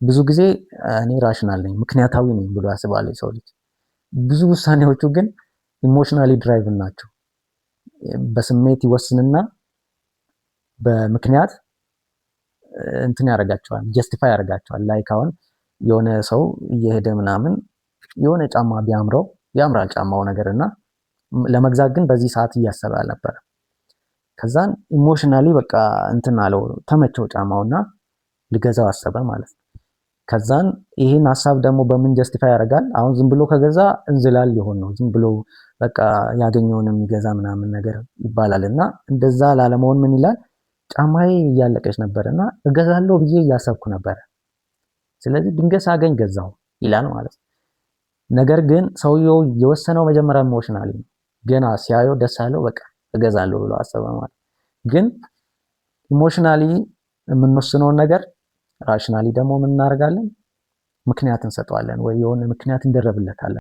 ብዙ ጊዜ እኔ ራሽናል ነኝ ምክንያታዊ ነኝ ብሎ ያስባል የሰው ልጅ። ብዙ ውሳኔዎቹ ግን ኢሞሽናሊ ድራይቭ ናቸው። በስሜት ይወስንና በምክንያት እንትን ያደርጋቸዋል፣ ጀስቲፋይ ያደርጋቸዋል። ላይክ አሁን የሆነ ሰው እየሄደ ምናምን የሆነ ጫማ ቢያምረው ያምራል ጫማው ነገርና ለመግዛት ግን በዚህ ሰዓት እያሰበ ነበር። ከዛን ኢሞሽናሊ በቃ እንትን አለው ተመቸው ጫማውና ሊገዛው አሰበ ማለት ነው። ከዛን ይሄን ሐሳብ ደግሞ በምን ጀስቲፋይ ያደርጋል? አሁን ዝም ብሎ ከገዛ እንዝላል ሊሆን ነው፣ ዝም ብሎ በቃ ያገኘውን የሚገዛ ምናምን ነገር ይባላልና እንደዛ ላለመሆን ምን ይላል? ጫማዬ እያለቀች ነበርና እገዛለሁ ብዬ እያሰብኩ ነበር፣ ስለዚህ ድንገት ሳገኝ ገዛው ይላል ማለት ነው። ነገር ግን ሰውየው የወሰነው መጀመሪያ ኢሞሽናሊ ነው። ገና ሲያየው ደስ አለው፣ በቃ እገዛለሁ ብሎ አሰበ ማለት። ግን ኢሞሽናሊ የምንወስነውን ነገር ራሽናሊ ደግሞ ምን እናደርጋለን? ምክንያት እንሰጠዋለን ወይ የሆነ ምክንያት እንደረብለታለን።